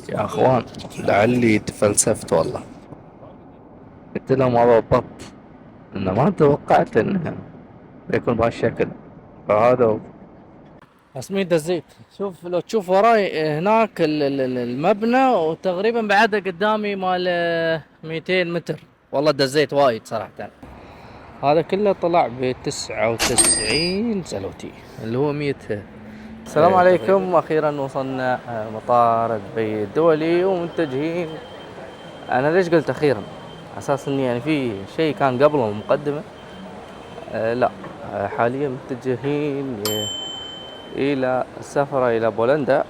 يا اخوان، لعلي تفلسفت والله. قلت لهم والله بالضبط انه ما توقعت انه بيكون بهالشكل. فهذا هو. اسمي الزيت. شوف لو تشوف وراي هناك المبنى، وتقريبا بعده قدامي مال 200 متر. والله دزيت وايد صراحة. هذا كله طلع ب99 سلوتي، اللي هو 100. السلام عليكم. اخيرا وصلنا مطار دبي الدولي ومتجهين. انا ليش قلت اخيرا؟ اساس اني يعني في شيء كان قبله مقدمه. لا. حاليا متجهين الى السفر الى بولندا.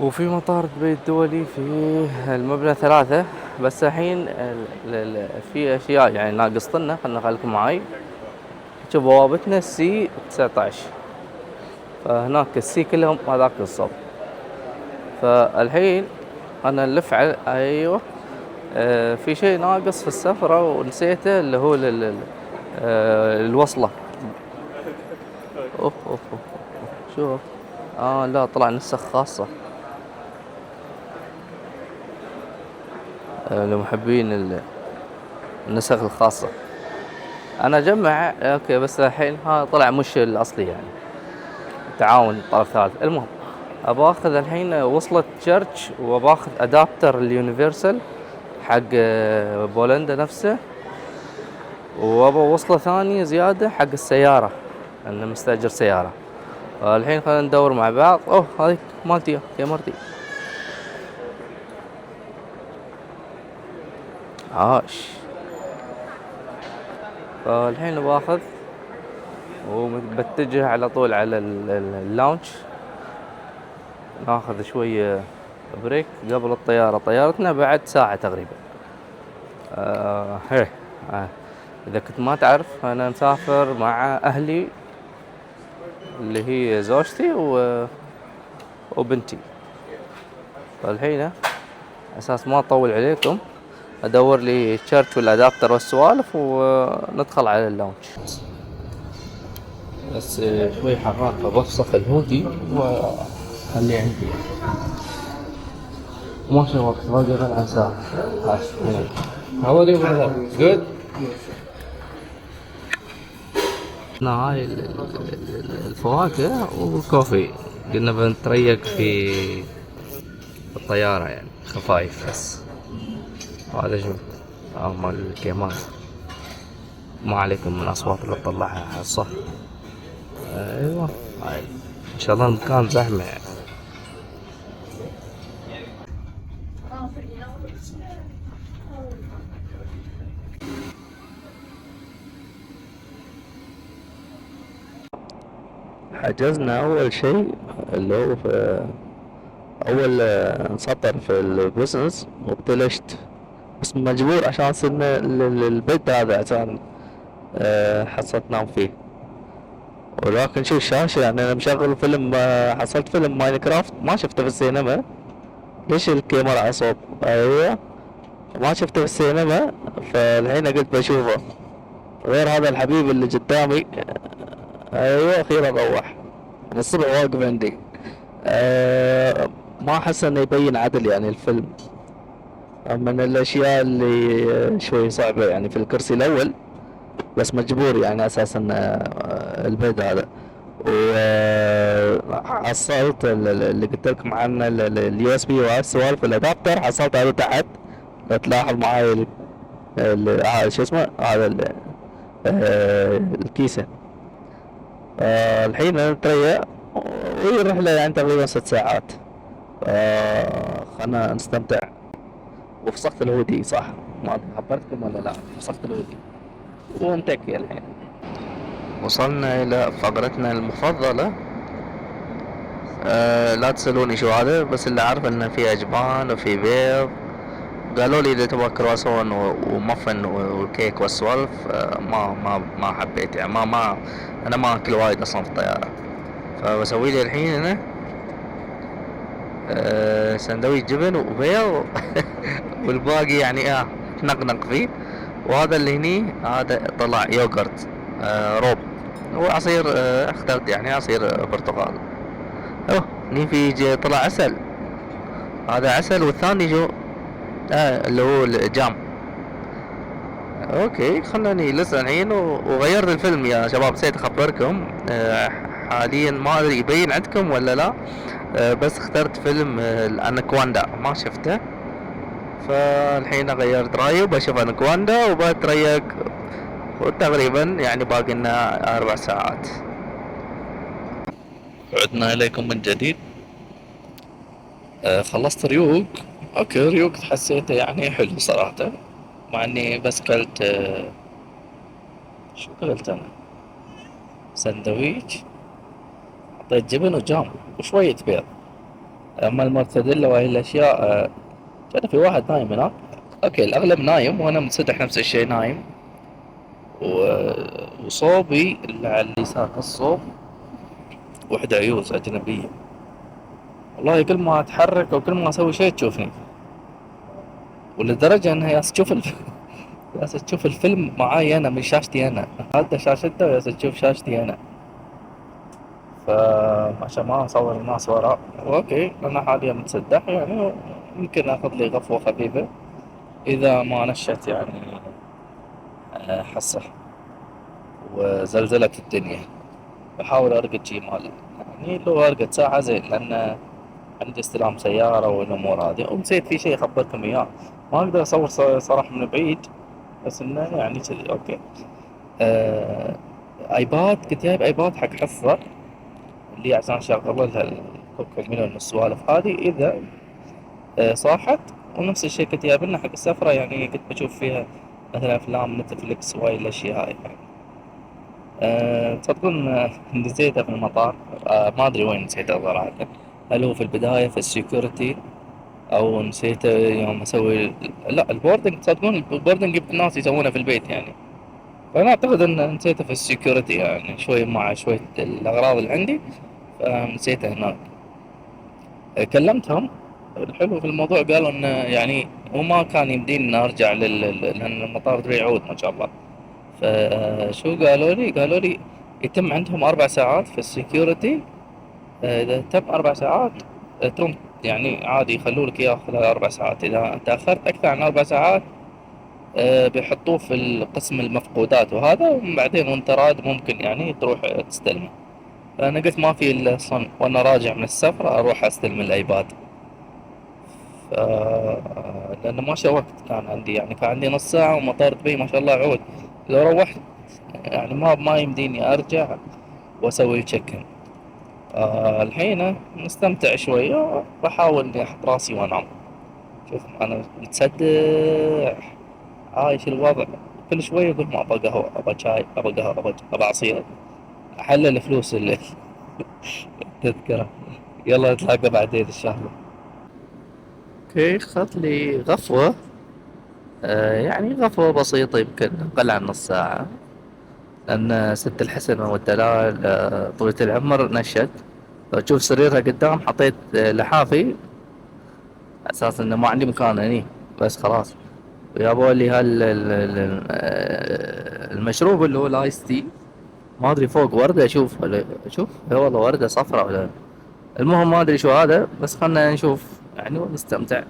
وفي مطار دبي الدولي في المبنى 3. بس الحين في اشياء يعني ناقصتنا. خلنا خليكم معاي. شوف بوابتنا السي 19. فهناك السي كلهم هذاك الصوب. فالحين انا نلف على ايوه. في شيء ناقص في السفرة ونسيته، اللي هو الوصلة. أوف. شوف. لا، طلع نسخ خاصة لمحبين النسخ الخاصة. أنا أجمع أوكي، بس الحين طلع مش الأصلي يعني. تعاون طرف ثالث. المهم، أباخذ الحين وصلة تشيرش، وباخذ أدابتر اليونيفرسال حق بولندا نفسه، وابا وصلة ثانية زيادة حق السيارة، أنا مستأجر سيارة. الحين خلينا ندور مع بعض. هذه مالتي كاميرتي. عاش. فالحين باخذ وبتجه على طول على اللاونش. ناخذ شوية بريك قبل الطيارة. طيارتنا بعد ساعة تقريبا. هيه. إذا كنت ما تعرف، أنا مسافر مع أهلي، اللي هي زوجتي وبنتي. فالحين أساس ما أطول عليكم، أدور لي تشيرش والأدابتر والسوالف وندخل على اللونج. بس شوي حرارة بفسخ الهودي وخليه عندي. ما شاء وقت باقي غير عن ساعة. How are you brother? Good. هاي الفواكه والكوفي. قلنا بنتريق في الطيارة يعني خفايف بس. وهذا شو مال الكيمات. ما عليكم من الأصوات اللي تطلعها على الصف. أيوة. هاي إن شاء الله المكان زحمة يعني. حجزنا أول شيء اللي هو في أول سطر في البزنس، وابتلشت بس مجبور عشان صرنا البيت هذا عشان حصلت نام فيه. ولكن شو الشاشة يعني أنا مشغل فيلم. حصلت فيلم ماينكرافت ما شفته في السينما. ليش الكاميرا على صوب؟ أيوة. ما شفته في السينما. فالحين قلت بشوفه. غير هذا الحبيب اللي قدامي. أيوة أخيرا روح من الصبح واقف عندي. ما أحس إنه يبين عدل يعني الفيلم. من الأشياء اللي شوي صعبة يعني في الكرسي الأول. بس مجبور يعني أساسا البيت هذا. وحصلت اللي قلت لكم عنه اليو اس بي والسوالف الادابتر. حصلت هذا تحت. لو تلاحظ معاي شو اسمه هذا الكيسة. الحين انا نتريا. وهي الرحلة يعني تقريبا 6 ساعات. خلنا نستمتع. وفسخت الهودي صح؟ ما أدري خبرتكم ولا لا. فسخت الهودي ونتكي الحين. وصلنا إلى فقرتنا المفضلة. لا تسألوني شو هذا، بس اللي أعرف إنه في أجبان وفي بيض. قالوا لي إذا تبغى كرواسون ومفن والكيك والسوالف. ما حبيت يعني أنا ما أكل وايد أصلا في الطيارة. فبسوي لي الحين هنا سندويش جبن وبيض والباقي يعني تنقنق فيه. وهذا اللي هني هذا طلع يوغرت روب. هو عصير اخترت يعني عصير برتقال. هني في طلع عسل. هذا عسل والثاني جو. اللي هو الجام. اوكي خلاني لسه الحين وغيرت الفيلم يا شباب، نسيت اخبركم. حاليا ما ادري يبين عندكم ولا لا. بس اخترت فيلم الاناكوندا، ما شفته. فالحين غيرت رايي وبشوف اناكوندا وبتريق. وتقريبا يعني باقي لنا 4 ساعات. عدنا اليكم من جديد. خلصت ريوق. اوكي ريوق حسيته يعني حلو صراحة. مع اني بس كلت شو قلت انا؟ سندويش. حطيت جبن وجام وشوية بيض. اما المرتديلا وهي الاشياء كان في واحد نايم هناك. اوكي الاغلب نايم وانا منسدح نفس الشيء نايم. وصوبي اللي على اليسار الصوب وحدة عيوز اجنبية. والله كل ما اتحرك او كل ما اسوي شيء تشوفني. ولدرجة انها ياس تشوف الفيلم معاي انا من شاشتي انا. هذا شاشته وياس تشوف شاشتي انا. فعشان ما اصور الناس وراء. اوكي انا حاليا متسدح يعني. يمكن اخذ لي غفوة خفيفة اذا ما نشت يعني حسه وزلزلة الدنيا. بحاول ارقد شي مال يعني لو ارقد ساعة زين، لان عندي استلام سيارة والامور هذه. ونسيت في شيء اخبركم اياه. ما اقدر اصور صراحة من بعيد. بس انه يعني كذي اوكي. آه ايباد، كنت جايب ايباد حق حفظة اللي عشان اشغل لها الكوكو ميلون والسوالف هذه اذا صاحت. ونفس الشيء كنت جايب لنا حق السفرة، يعني كنت بشوف فيها مثلا افلام نتفلكس وهاي الاشياء هاي يعني. تصدقون نسيته في المطار. ما ادري وين نسيته صراحة. هل هو في البداية في السكيورتي او نسيته يوم اسوي. لا البوردنج، تصدقون البوردنج الناس يسوونه في البيت يعني. فانا اعتقد ان نسيته في السكيورتي يعني شوي مع شوية الاغراض اللي عندي. فنسيته هناك. كلمتهم. الحلو في الموضوع قالوا انه يعني وما كان يمديني ارجع لان المطار دري يعود ما شاء الله. فشو قالوا لي يتم عندهم 4 ساعات في السكيورتي. اذا تم 4 ساعات تروم يعني عادي يخلوا لك اياه خلال 4 ساعات. اذا تاخرت اكثر عن 4 ساعات بيحطوه في قسم المفقودات وهذا، وبعدين وانت راد ممكن يعني تروح تستلمه. فانا قلت ما في الا صن وانا راجع من السفرة اروح استلم الايباد. ف... لانه ما شاء وقت كان عندي يعني، كان عندي نص ساعة ومطار دبي ما شاء الله عود. لو روحت يعني ما يمديني ارجع واسوي تشيك ان. الحين نستمتع شوية. بحاول اني احط راسي وانام. شوف انا متصدح عايش الوضع. كل شوية اقول ما ابغى قهوة، ابغى شاي، ابغى قهوة، ابغى عصير. احلل فلوس التذكرة. يلا نتلاقى بعدين ان شاء الله. اوكي خذ لي غفوة. يعني غفوة بسيطة يمكن أقل عن نص ساعة. لأن ست الحسن والدلال طويلة العمر نشت. لو تشوف سريرها قدام حطيت لحافي أساس إنه ما عندي مكان هني. بس خلاص. ويابوا لي المشروب اللي هو الآيس تي. ما أدري فوق وردة أشوف ولا أشوف إيه والله وردة صفراء ولا. المهم ما أدري شو هذا، بس خلنا نشوف يعني ونستمتع.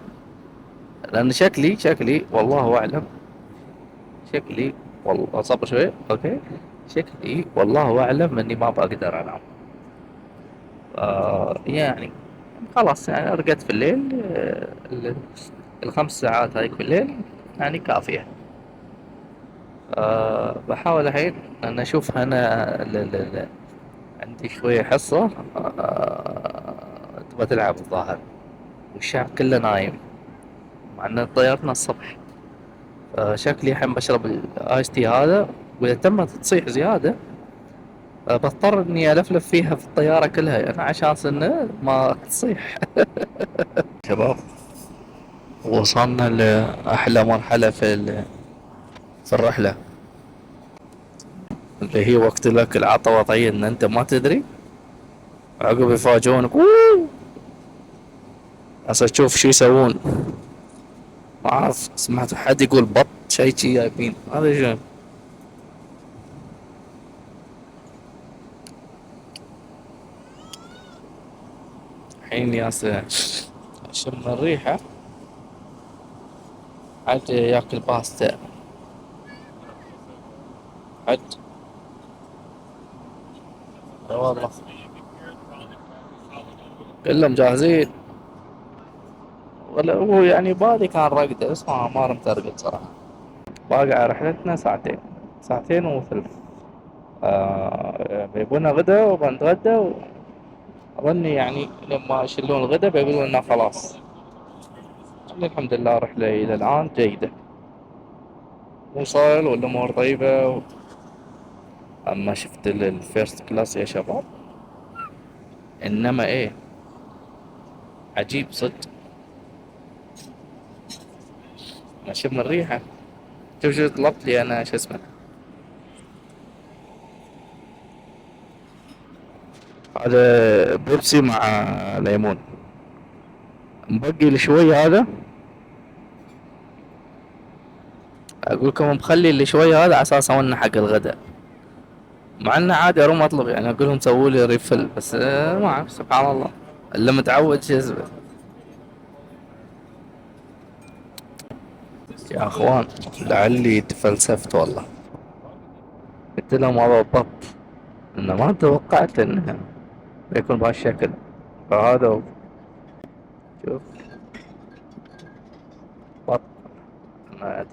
لأن شكلي والله أعلم. شكلي والله صبر شوي اوكي. شكلي والله اعلم اني ما بقدر انام. يعني خلاص يعني رقدت في الليل. ال5 ساعات هاي في الليل يعني كافية. بحاول الحين ان اشوف انا عندي شوية حصة. تبغى تلعب الظاهر. والشعب كله نايم مع ان طيارتنا الصبح. شكلي الحين بشرب الايس تي هذا. واذا تمت تصيح زيادة بضطر اني الفلف فيها في الطيارة كلها يعني عشان انه ما تصيح. شباب وصلنا لأحلى مرحلة في الرحلة. اللي هي وقت الأكل عطا وطي إن أنت ما تدري. عقب يفاجئونك هسه تشوف شو يسوون. ما أعرف سمعت حد يقول بط شي جايبين هذا شو. الحين ياس اشم الريحة. عاد ياكل باستا. عاد والله كلهم جاهزين. ولا هو يعني بالي كان رقدة بس ما رمت ارقد صراحة. باقي على رحلتنا ساعتين، ساعتين وثلث. بيبونا غدا وبنتغدى. أظني يعني لما يشيلون الغدا بيقولون لنا خلاص. الحمد لله رحلة إلى الآن جيدة. وصل والأمور طيبة. أما شفت الفيرست كلاس يا شباب، إنما إيه، عجيب صدق. أنا شم الريحة. شوف شو طلبت لي أنا، شو اسمه، هذا بيبسي مع ليمون. مبقي لي شوي هذا. أقول لكم مخلي لي شوي هذا على أساس أونه حق الغداء. مع إنه عادي أروم أطلب، يعني أقول لهم سووا لي ريفل، بس ما أعرف سبحان الله اللي متعود شو اسمه. يا أخوان لعلي تفلسفت والله. قلت لهم هذا بط، إنه ما توقعت إنه بيكون بهالشكل. فهذا هو. شوف بط.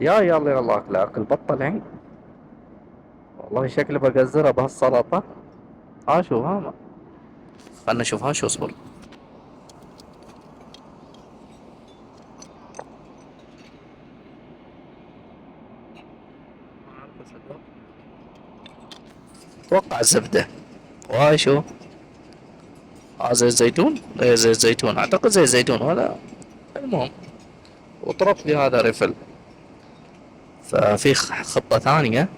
يا يلا يلا أكل بطة الحين. والله شكلي بقزرها بهالسلطة. ها شوف ها. خلنا نشوف ها شو اصبر. اتوقع الزبدة. وهاي شو، زيت زيتون. ايه زيت زيتون، اعتقد زيت زيتون ولا. المهم، وطرف لي هذا ريفل. ففي خطة ثانية.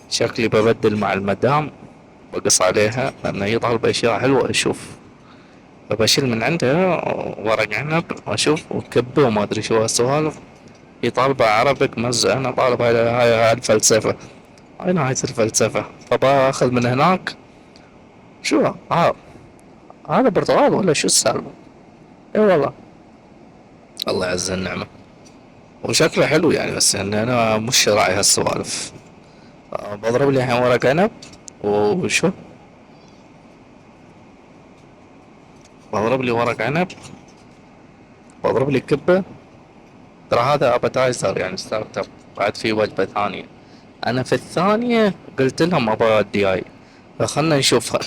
شكلي ببدل مع المدام. بقص عليها لأن هي طالبة أشياء حلوة أشوف. فبشيل من عندها ورق عنب أشوف وكبة وما أدري شو هالسوالف. هي طالبة عربك مزة، أنا طالب هاي الفلسفة. هاي نهاية الفلسفة. فباخذ من هناك. شو هذا برتغال ولا شو السالفة؟ اي والله. الله يعز النعمة. وشكله حلو يعني، بس يعني أنا مش راعي هالسوالف. بضرب لي الحين ورق عنب. وشو، بضرب لي ورق عنب. بضرب لي كبة. ترى هذا ابيتايزر يعني ستارت اب. بعد في وجبة ثانية. انا في الثانية قلت لهم ابغى الدي اي. فخلنا نشوفها.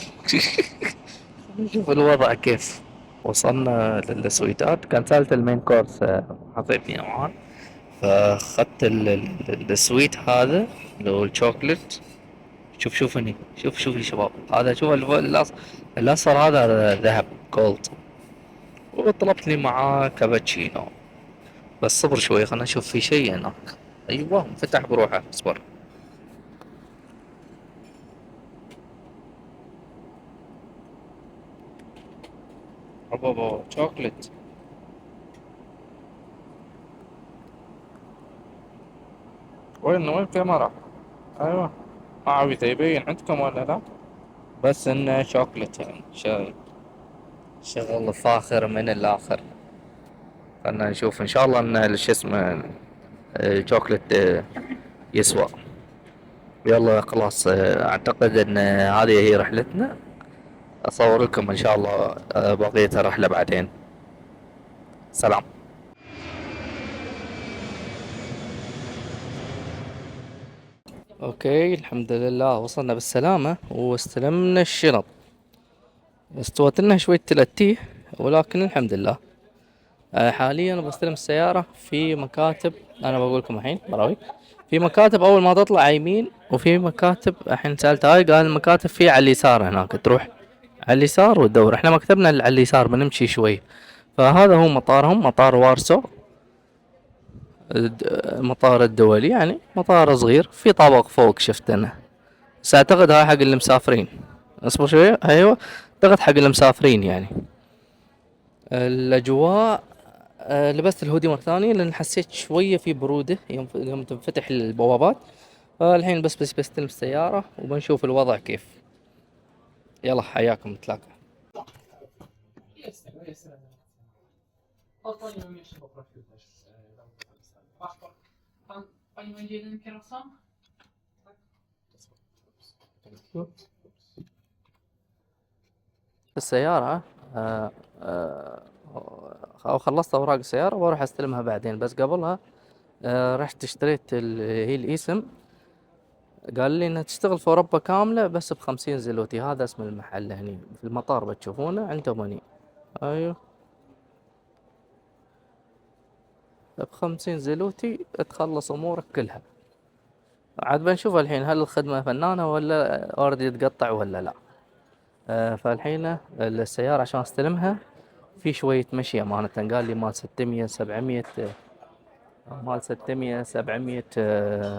نشوف الوضع كيف. وصلنا للسويتات، كنسلت المين كورس. حطيتني نوعان. فاخذت السويت هذا اللي هو الشوكلت. شوف هني، شوف يا شباب، هذا شوف الاصفر هذا ذهب جولد. وطلبت لي معاه كابتشينو. بس صبر شوي خلنا نشوف في شيء هناك. ايوه فتح بروحه، اصبر. ابا شوكلت. وين الكاميرا؟ ايوه. ما عبي يبين عندكم ولا لا؟ بس انه شوكلت يعني شاي. شغل فاخر من الاخر. خلنا نشوف ان شاء الله ان شو اسمه شوكلت يسوى. يلا خلاص. اعتقد ان هذه هي رحلتنا. اصور لكم ان شاء الله بقية الرحلة بعدين. سلام. اوكي الحمد لله وصلنا بالسلامة واستلمنا الشنط. استوت لنا شوية تلتيه. ولكن الحمد لله. حاليا بستلم السيارة في مكاتب. انا بقول لكم الحين براوي. في مكاتب اول ما تطلع يمين، وفي مكاتب الحين سألت هاي قال المكاتب في على اليسار هناك تروح. على اليسار وتدور. احنا مكتبنا اللي على اليسار بنمشي شوي. فهذا هو مطارهم، مطار وارسو. المطار الدولي يعني مطار صغير في طابق فوق شفت انا. بس اعتقد هاي حق اللي مسافرين. اصبر شوية ايوه. اعتقد حق اللي مسافرين يعني. الاجواء. لبست الهودي مرة ثانية لان حسيت شوية في برودة يوم تنفتح البوابات. فالحين بس بستلم السيارة وبنشوف الوضع كيف. يلا حياكم نتلاقى. السيارة أو خلصت أوراق السيارة وأروح أستلمها بعدين، بس قبلها رحت اشتريت هي الإيسم. قال لي إنها تشتغل في أوروبا كاملة بس ب50 زلوتي. هذا اسم المحل هني في المطار، بتشوفونه عندهم هني. أيوه، ب50 زلوتي تخلص أمورك كلها. عاد بنشوف الحين هل الخدمة فنانة ولا أوردي تقطع ولا لا. فالحين السيارة عشان استلمها في شوية مشي أمانة. قال لي مال 600 700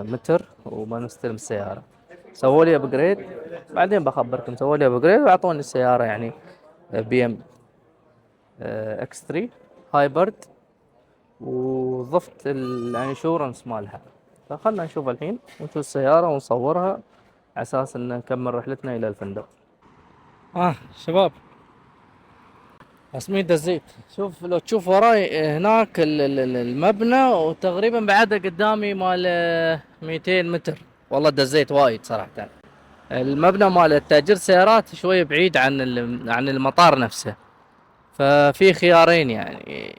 متر وبنستلم السيارة. سووا لي ابجريد، بعدين بخبركم. سووا لي ابجريد واعطوني السيارة يعني بي ام اكس 3 هايبرد، وضفت الانشورنس مالها. فخلنا نشوف الحين ونشوف السيارة ونصورها على اساس ان نكمل رحلتنا الى الفندق. شباب، اسميد الزيت. شوف لو تشوف وراي هناك المبنى، وتقريبا بعده قدامي مال 200 متر. والله دزيت وايد صراحة. المبنى مال تأجير سيارات شوي بعيد عن المطار نفسه، ففي خيارين يعني.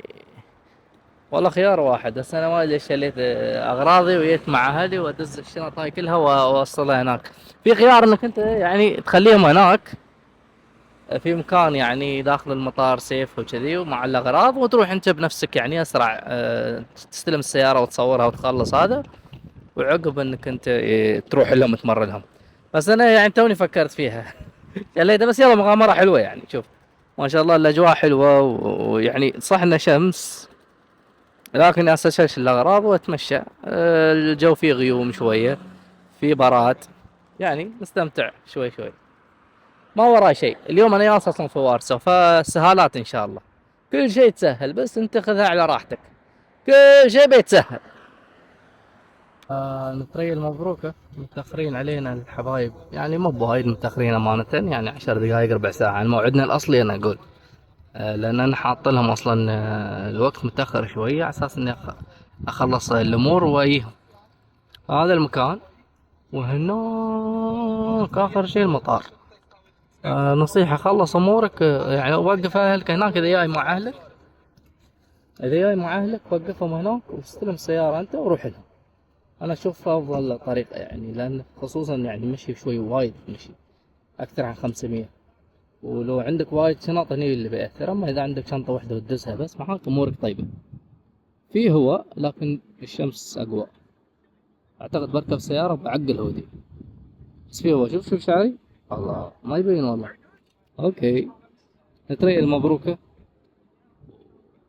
والله خيار واحد، بس انا ما ادري ليش شليت اغراضي وجيت مع اهلي وادز الشنط هاي كلها واوصلها هناك. في خيار انك انت يعني تخليهم هناك في مكان يعني داخل المطار سيف وكذي ومع الاغراض، وتروح انت بنفسك يعني اسرع. تستلم السيارة وتصورها وتخلص هذا، وعقب انك انت تروح لهم تمر لهم. بس انا يعني توني فكرت فيها شليته. بس يلا مغامرة حلوة يعني. شوف ما شاء الله الاجواء حلوة، ويعني صح انه شمس لكن اساس الاغراض واتمشى. الجو فيه غيوم شوية، في براد، يعني نستمتع شوي شوي. ما وراي شيء اليوم، انا جالس اصلا في وارسو، فسهالات ان شاء الله. كل شيء تسهل، بس انت خذها على راحتك. كل شيء بيتسهل. نطري المبروكة متأخرين علينا الحبايب، يعني مو بوايد متأخرين أمانة، يعني 10 دقايق ربع ساعة عن موعدنا الأصلي أنا أقول. لأن أنا حاط لهم أصلا الوقت متأخر شوية على أساس إني أخلص الأمور وأجيهم. هذا المكان، وهناك آخر شيء المطار. نصيحة خلص أمورك، يعني وقف أهلك هناك إذا جاي مع أهلك. إذا جاي مع أهلك وقفهم هناك واستلم السيارة أنت وروح لهم. انا اشوف افضل طريقة يعني، لان خصوصا يعني مشي شوي وايد، مشي اكثر عن 500. ولو عندك وايد شنط هني اللي بيأثر. اما اذا عندك شنطة واحدة وتدزها بس معاك امورك طيبة. في هواء لكن الشمس اقوى. اعتقد بركب سيارة بعقل هودي، بس في هواء. شوف شعري، الله ما يبين والله. اوكي، نتريا المبروكة.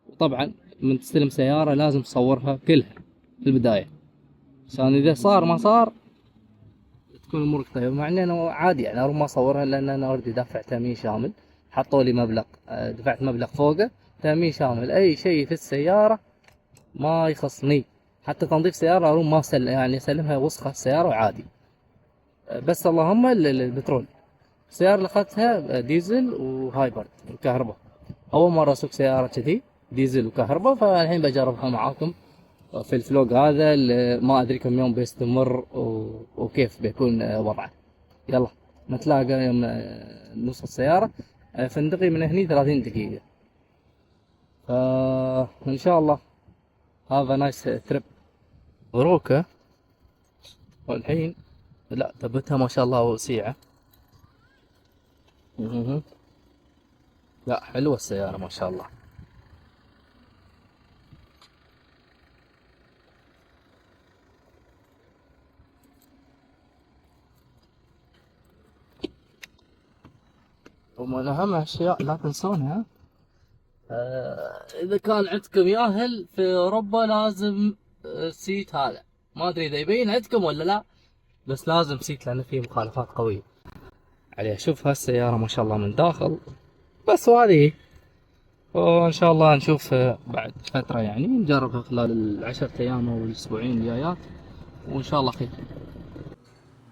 وطبعا من تستلم سيارة لازم تصورها كلها في البداية، عشان اذا صار ما صار تكون امورك طيبه. مع اني انا عادي يعني اروح ما اصورها، لان انا اوريدي دافع تامين شامل. حطوا لي مبلغ، دفعت مبلغ فوقه تامين شامل. اي شيء في السياره ما يخصني، حتى تنظيف سياره اروح ما يعني اسلمها وسخه السياره وعادي. بس اللهم البترول. السياره اللي اخذتها ديزل وهايبرد وكهرباء. اول مره اسوق سياره كذي ديزل وكهرباء، فالحين بجربها معاكم في الفلوق هذا اللي ما ادري كم يوم بيستمر وكيف بيكون وضعه. يلا نتلاقى يوم نوصل السيارة. فندقي من هني 30 دقيقة. فإن شاء الله have a nice trip. مبروكة. والحين لا ثبتها ما شاء الله وسيعة. لا حلوة السيارة ما شاء الله. ومن أهم الأشياء لا تنسونها، إذا كان عندكم ياهل في أوروبا لازم السيت هذا. ما أدري إذا يبين عندكم ولا لا، بس لازم سيت لأن فيه مخالفات قوية عليها. شوف هالسيارة ما شاء الله من داخل بس. وهذه وإن شاء الله نشوف بعد فترة يعني، نجربها خلال 10 أيام أو الأسبوعين الجايات، وإن شاء الله خير.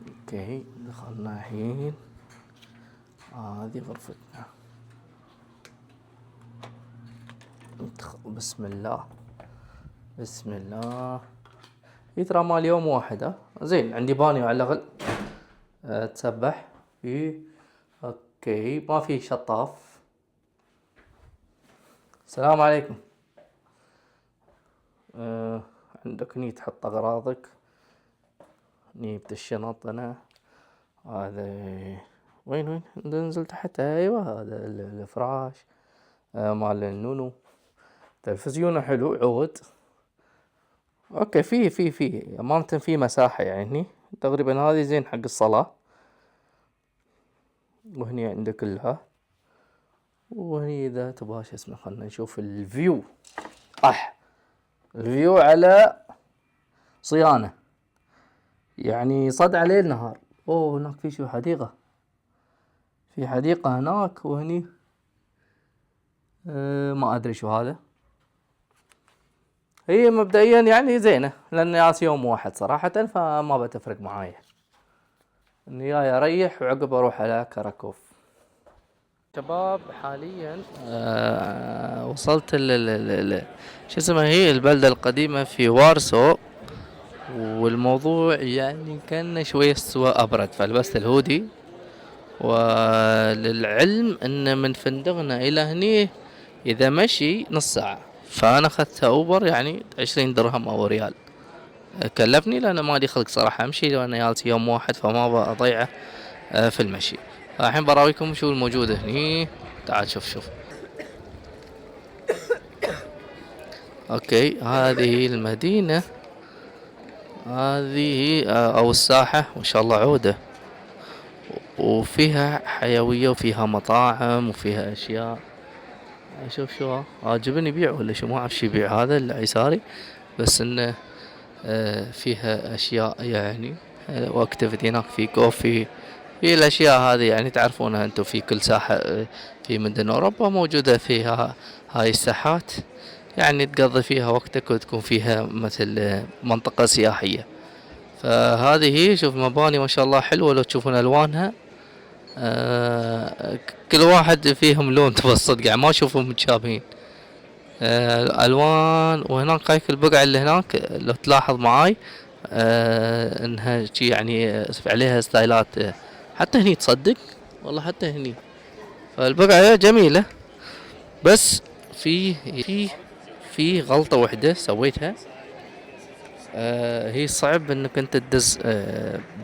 اوكي دخلنا الحين. هذه غرفتنا. بسم الله، بسم الله. ترى مال يوم واحد. زين، عندي بانيو على الأقل. تسبح. اوكي، ما في شطاف. السلام عليكم. عندك هني تحط اغراضك. هني بالشنط انا. هذا وين ننزل تحت. ايوه، هذا الفراش مال النونو. تلفزيونه حلو، عود. اوكي، في امانة في مساحة يعني هني تقريبا. هذه زين حق الصلاة. وهني عندك كلها. وهني اذا تبغى شو اسمه، خلنا نشوف الفيو. الفيو على صيانة، يعني صد عليه النهار. هناك في شو حديقة. في حديقة هناك. وهني ما ادري شو هذا. هي مبدئيا يعني زينة، لان جالس يوم واحد صراحة، فما بتفرق معايا. اني جاي اريح وعقب اروح على كراكوف. شباب، حاليا وصلت شو اسمها، هي البلدة القديمة في وارسو. والموضوع يعني كان شوية سواء أبرد، فلبست الهودي. وللعلم أن من فندقنا إلى هني إذا مشي نص ساعة، فأنا أخذتها أوبر يعني 20 درهم أو ريال كلفني، لأن ما لي خلق صراحة أمشي، لأن جالس يوم واحد فما بضيعه في المشي. الحين براويكم شو الموجود هني. تعال شوف. أوكي، هذه المدينة، هذه أو الساحة، ما شاء الله عودة. وفيها حيوية، وفيها مطاعم، وفيها أشياء. شوف شو جبن يبيع ولا شو، ما أعرف شو يبيع هذا اللي يساري، بس إنه فيها أشياء يعني. واكتيفيتي هناك، في كوفي، في الأشياء هذه يعني تعرفونها أنتم. في كل ساحة في مدن أوروبا موجودة فيها هاي الساحات، يعني تقضي فيها وقتك وتكون فيها مثل منطقة سياحية. فهذه هي. شوف مباني ما شاء الله حلوة، لو تشوفون ألوانها. كل واحد فيهم لون، تبص يعني ما اشوفهم متشابهين. الالوان. وهناك هايك البقعة اللي هناك لو تلاحظ معاي انها يعني عليها ستايلات. حتى هني تصدق والله، حتى هني. فالبقعة جميلة، بس في في في غلطة وحدة سويتها. هي صعب انك انت تدز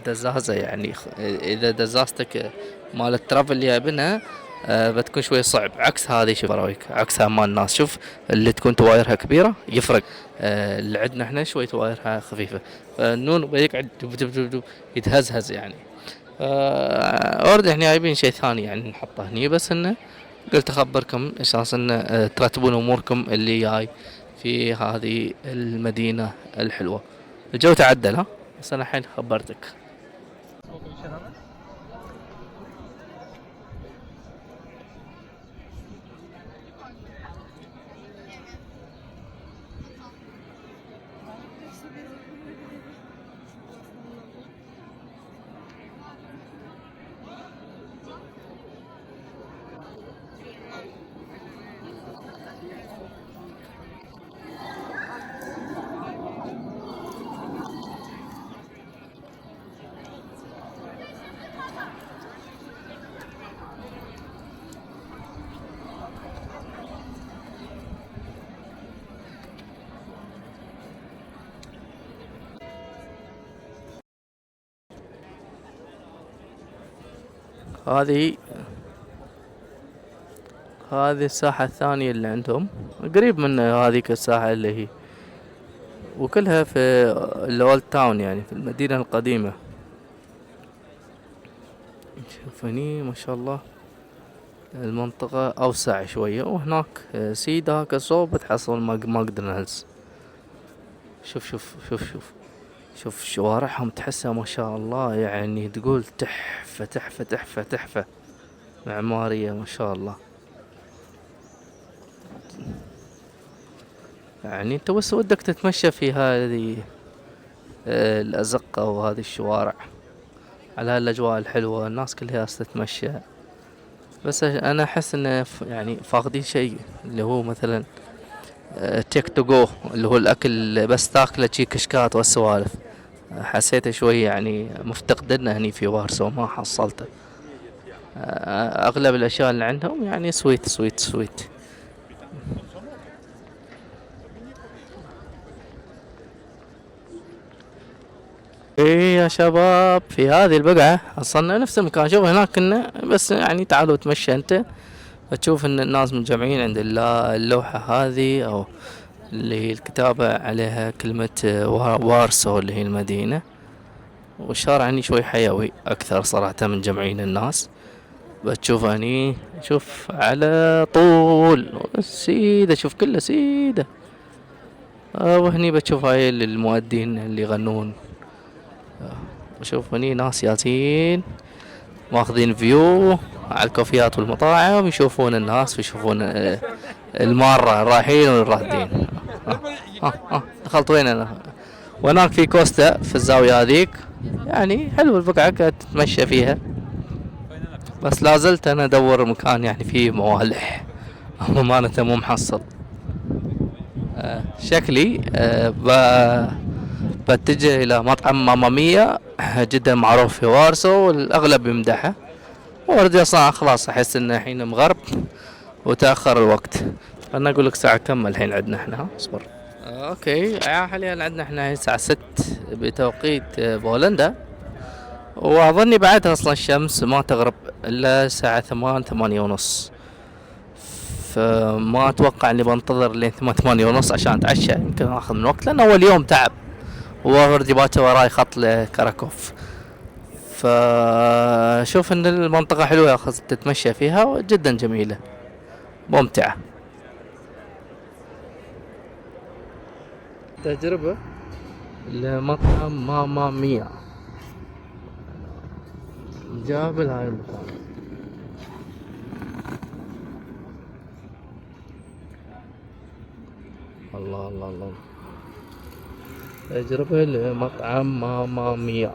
دزازة يعني. اذا دزازتك مال الترافل اللي جايبينها بتكون شوي صعب. عكس هذه، شوف براويك، عكسها مال الناس. شوف اللي تكون توايرها كبيرة يفرق. اللي عندنا احنا شوي توايرها خفيفة، فالنون بيقعد يتهزهز يعني. اورد احنا جايبين شيء ثاني يعني نحطه هني، بس انه قلت اخبركم اساس ان ترتبون اموركم اللي جاي في هذه المدينة الحلوة. الجو تعدل بس انا الحين خبرتك. هذه الساحة الثانية اللي عندهم، قريب من هذيك الساحة اللي هي، وكلها في الأولد تاون يعني في المدينة القديمة. شوف هني ما شاء الله المنطقة أوسع شوية. وهناك سيدا هاك صوب تحصل ماكدونالدز. شوف شوارعهم تحسها ما شاء الله، يعني تقول تحفة تحفة تحفة تحفة معمارية ما شاء الله. يعني انت بس ودك تتمشى في هذه الأزقة وهذه الشوارع على هالأجواء الحلوة، الناس كلها تتمشى. بس أنا أحس إنه يعني فاقدين شيء، اللي هو مثلا تيك تو جو، اللي هو الاكل بس تاكله شي كشكات والسوالف. حسيته شوي يعني مفتقدنا هني في وارسو، ما حصلته. اغلب الاشياء اللي عندهم يعني سويت سويت سويت. ايه يا شباب، في هذه البقعة وصلنا نفس المكان. شوف هناك كنا بس يعني تعالوا تمشى انت، فتشوف ان الناس متجمعين عند اللوحة هذه، او اللي هي الكتابة عليها كلمة وارسو اللي هي المدينة. والشارع هني شوي حيوي اكثر صراحة من جمعين الناس. بتشوف هني، شوف على طول سيدة، شوف كله سيدة. وهني بتشوف هاي المؤدين اللي يغنون. شوف هني ناس ياسين ماخذين فيو على الكافيات والمطاعم، يشوفون الناس ويشوفون المارة الرايحين والرادين. دخلت وين انا؟ وهناك في كوستا في الزاوية هذيك، يعني حلو البقعة تتمشى فيها. بس لازلت انا ادور مكان يعني فيه موالح. امانة مو محصل. شكلي بتجه الى مطعم ماما ميا، جدا معروف في وارسو والاغلب يمدحه. وردي اصلا خلاص احس انه الحين مغرب وتاخر الوقت. انا اقول لك ساعة كم الحين عندنا احنا؟ ها اصبر. اوكي، حاليا عندنا احنا الساعة 6 بتوقيت بولندا. واظني بعدها اصلا الشمس ما تغرب الا الساعة 8 ونص. فما اتوقع اني بنتظر لين 8 ونص عشان اتعشى، يمكن اخذ من وقت لان اول يوم تعب. واوردي باكر وراي خط لكراكوف. فشوف ان المنطقة حلوة ياخذ تتمشى فيها وجدا جميلة ممتعة. تجربة لمطعم ماما ميا جابل هاي المكان. الله الله الله. تجربة لمطعم ماما ميا.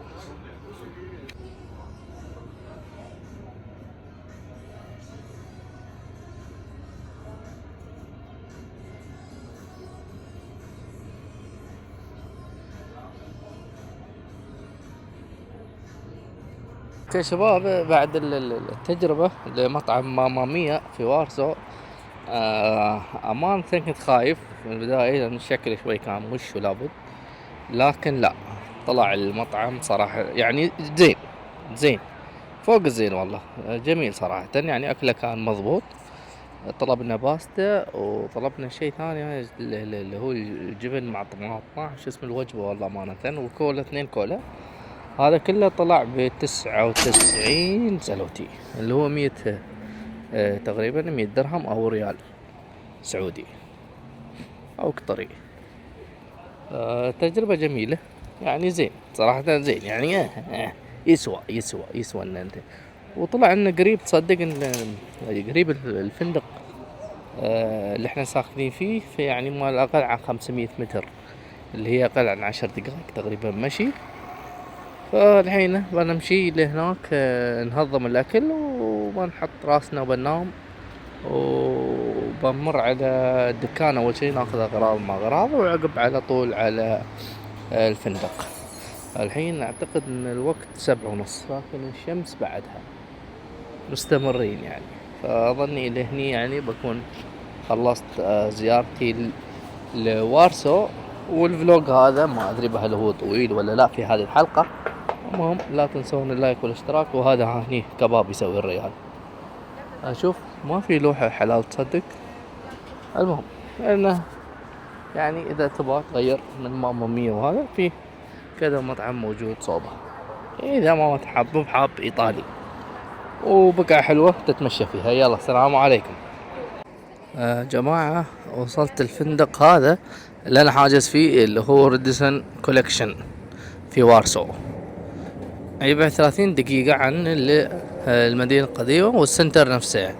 اوكي شباب، بعد التجربة لمطعم ماما ميا في وارسو، امانة كنت خايف من البداية لان الشكل شوي كان مش لابد. لكن لا، طلع المطعم صراحة يعني زين، زين فوق الزين والله. جميل صراحة، يعني اكله كان مضبوط. طلبنا باستا وطلبنا شيء ثاني اللي هو الجبن مع طماطم، شو اسم الوجبة والله امانة، وكولا 2 كولا. هذا كله طلع ب99 سلوتي، اللي هو 100 تقريبا 100 درهم او ريال سعودي او قطري. تجربة جميلة يعني، زين صراحة زين يعني. يسوى ان انت. وطلع انه قريب، تصدق ان قريب الفندق اللي احنا ساكنين فيه، في يعني ما اقل عن 500 متر، اللي هي اقل عن 10 دقائق تقريبا مشي. فالحين بنمشي لهناك، نهضم الاكل وبنحط راسنا وبننام. وبنمر على الدكان اول شي ناخذ اغراض ما اغراض، وعقب على طول على الفندق. الحين اعتقد ان الوقت 7:30، لكن الشمس بعدها مستمرين يعني. فاظني لهني يعني بكون خلصت زيارتي لوارسو. والفلوج هذا ما ادري هل هو طويل ولا لا في هذه الحلقة. المهم لا تنسون اللايك والاشتراك. وهذا هني كباب يسوي الريال. اشوف ما في لوحة حلال تصدق. المهم انه يعني اذا تبغى تغير من ماما ميا وهذا، في كذا مطعم موجود صوبه. اذا ما حاب ايطالي وبقعة حلوة تتمشى فيها. يلا السلام عليكم. جماعة، وصلت الفندق هذا اللي انا حاجز فيه، اللي هو ريديسون كولكشن في وارسو. يبعد 30 دقيقة عن المدينة القديمة والسنتر نفسه يعني.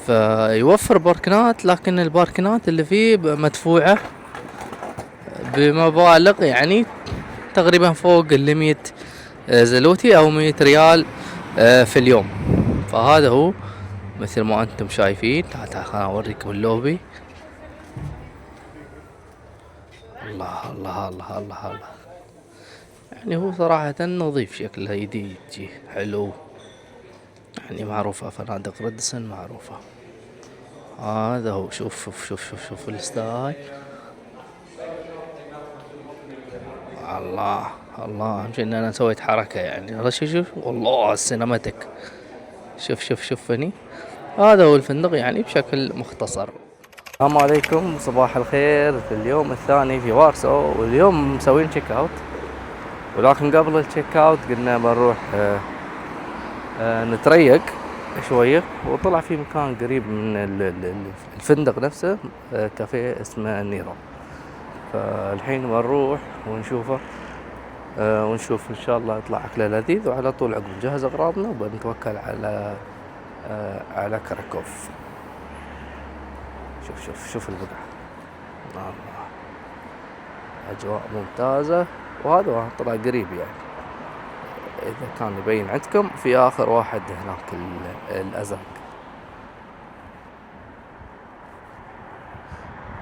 فيوفر باركنات، لكن الباركنات اللي فيه مدفوعة بمبالغ يعني تقريبا فوق 100 زلوتي او 100 ريال في اليوم. فهذا هو مثل ما انتم شايفين. تعال خلنا اوريكم اللوبي. الله الله الله الله الله. يعني هو صراحة نظيف، شكله يديجي حلو. يعني معروفة فنادق ريدسون معروفة. هذا هو. شوف شوف شوف شوف شوف الستايل. الله الله. اهم شي ان انا سويت حركة يعني. شوف شوف والله السينماتيك. شوف شوف شوف هني. هذا هو الفندق يعني بشكل مختصر. السلام عليكم، صباح الخير. في اليوم الثاني في وارسو، واليوم مسوين تشيك اوت، ولكن قبل التشيك اوت قلنا بنروح نتريق شوية. وطلع في مكان قريب من الفندق نفسه، كافيه اسمه نيرو. فالحين بنروح ونشوفه، ونشوف ان شاء الله يطلع اكله لذيذ، وعلى طول عقب نجهز اغراضنا وبنتوكل على كراكوف. شوف شوف شوف البقعة. الله. اجواء ممتازة، وهذا طلع قريب يعني. اذا كان يبين عندكم في اخر واحد هناك الازرق.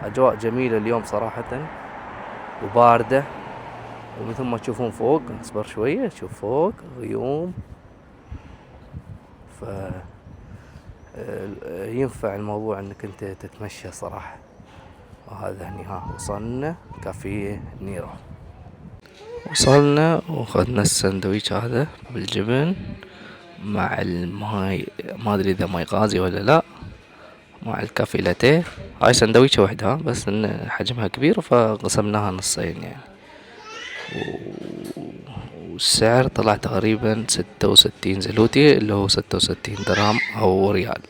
اجواء جميلة اليوم صراحة، وباردة. ومثل ما تشوفون فوق، اصبر شوية، شوف فوق غيوم. ف ينفع الموضوع انك انت تتمشى صراحة. وهذا هني وصلنا كافيه نيرو. وصلنا واخذنا السندويش هذا بالجبن مع الماي، ما ادري اذا ماي غازي ولا لا، مع الكافي لاتيه. هاي سندويشة وحدة بس ان حجمها كبير، فقسمناها نصين يعني. والسعر طلع تقريبا 66 زلوتي، اللي هو 66 درهم او ريال.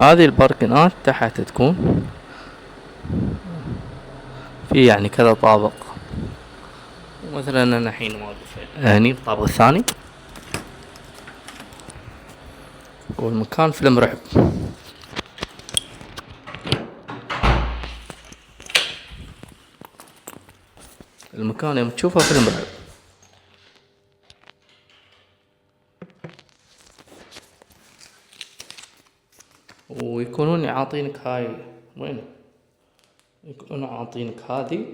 هذه الباركنات تحت تكون في يعني كذا طابق. مثلا انا الحين واقف هني بالطابق الثاني، والمكان فيلم رعب. المكان يوم تشوفه فيلم رعب. ويكونون عاطينك هاي وين، يكونون عاطينك هذه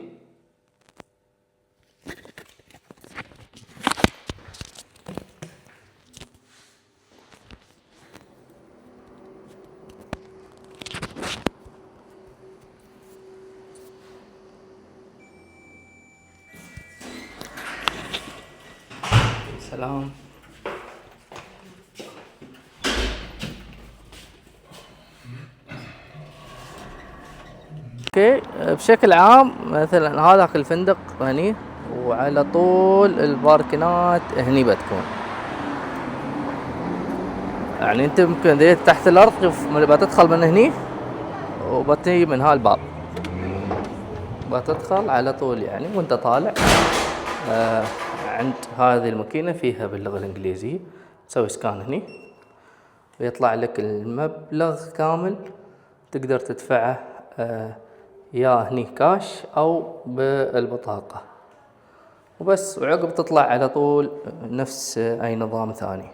سلام. اوكي، بشكل عام مثلا هذاك الفندق هني، وعلى طول الباركنات هني بتكون. يعني انت ممكن تحت الارض بتدخل من هني وبتجي من هالباب، بتدخل على طول يعني. وانت طالع عند هذه الماكينة فيها باللغة الانجليزية، تسوي سكان هني ويطلع لك المبلغ كامل، تقدر تدفعه يا هني كاش او بالبطاقة وبس. وعقب تطلع على طول نفس اي نظام ثاني.